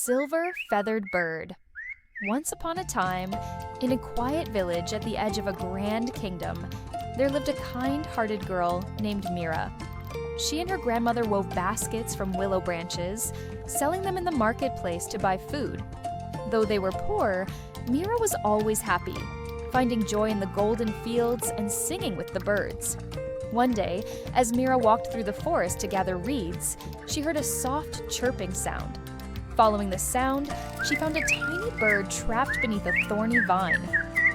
silver-feathered bird. Once upon a time, in a quiet village at the edge of a grand kingdom, there lived a kind-hearted girl named Mira. She and her grandmother wove baskets from willow branches, selling them in the marketplace to buy food. Though they were poor, Mira was always happy, finding joy in the golden fields and singing with the birds. One day, as Mira walked through the forest to gather reeds, she heard a soft chirping sound. Following the sound, she found a tiny bird trapped beneath a thorny vine.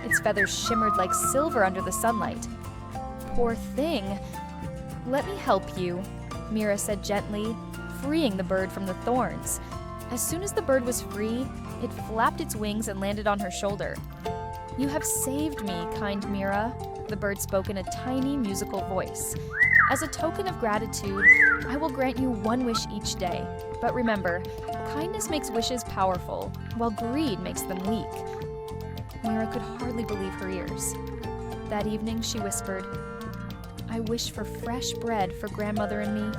Its feathers shimmered like silver under the sunlight. "Poor thing. Let me help you," Mira said gently, freeing the bird from the thorns. As soon as the bird was free, it flapped its wings and landed on her shoulder. "You have saved me, kind Mira," the bird spoke in a tiny musical voice. "As a token of gratitude, I will grant you one wish each day. But remember, kindness makes wishes powerful, while greed makes them weak." Mira could hardly believe her ears. That evening, she whispered, "I wish for fresh bread for grandmother and me."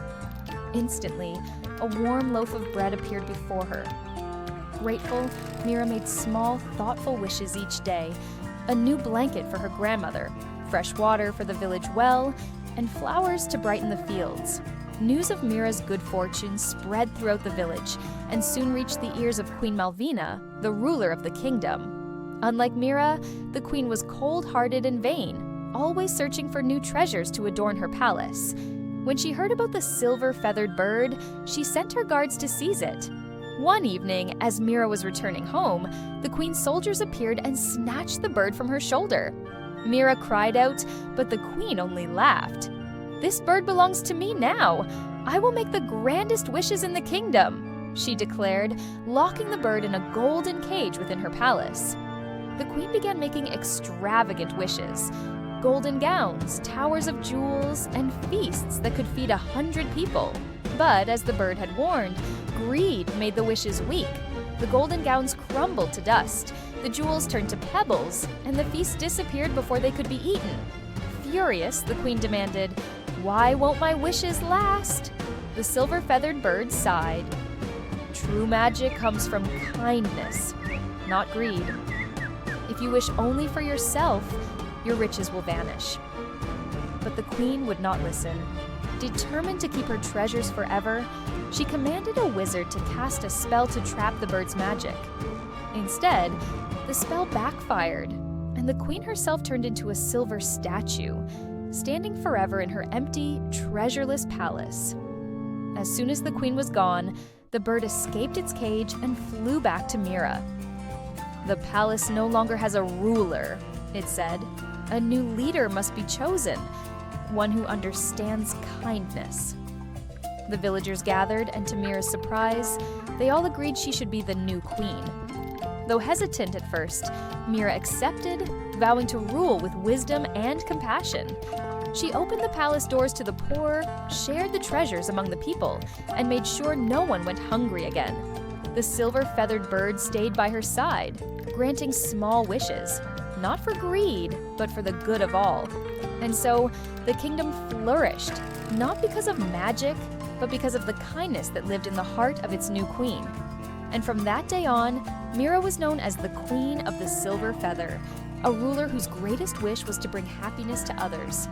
Instantly, a warm loaf of bread appeared before her. Grateful, Mira made small, thoughtful wishes each day: a new blanket for her grandmother, fresh water for the village well, and flowers to brighten the fields. News of Mira's good fortune spread throughout the village and soon reached the ears of Queen Malvina, the ruler of the kingdom. Unlike Mira, the queen was cold-hearted and vain, always searching for new treasures to adorn her palace. When she heard about the silver-feathered bird, she sent her guards to seize it. One evening, as Mira was returning home, the queen's soldiers appeared and snatched the bird from her shoulder. Mira cried out, but the queen only laughed. "This bird belongs to me now. I will make the grandest wishes in the kingdom," she declared, locking the bird in a golden cage within her palace. The queen began making extravagant wishes: golden gowns, towers of jewels, and feasts that could feed 100 people. But as the bird had warned, greed made the wishes weak. The golden gowns crumbled to dust, the jewels turned to pebbles, and the feast disappeared before they could be eaten. Furious, the queen demanded, "Why won't my wishes last?" The silver-feathered bird sighed. "True magic comes from kindness, not greed. If you wish only for yourself, your riches will vanish." But the queen would not listen. Determined to keep her treasures forever, she commanded a wizard to cast a spell to trap the bird's magic. Instead, the spell backfired, and the queen herself turned into a silver statue, standing forever in her empty, treasureless palace. As soon as the queen was gone, the bird escaped its cage and flew back to Mira. "The palace no longer has a ruler," it said. "A new leader must be chosen, one who understands kindness." The villagers gathered, and to Mira's surprise, they all agreed she should be the new queen. Though hesitant at first, Mira accepted, vowing to rule with wisdom and compassion. She opened the palace doors to the poor, shared the treasures among the people, and made sure no one went hungry again. The silver-feathered bird stayed by her side, granting small wishes, not for greed, but for the good of all. And so, the kingdom flourished, not because of magic, but because of the kindness that lived in the heart of its new queen. And from that day on, Mira was known as the Queen of the Silver Feather, a ruler whose greatest wish was to bring happiness to others.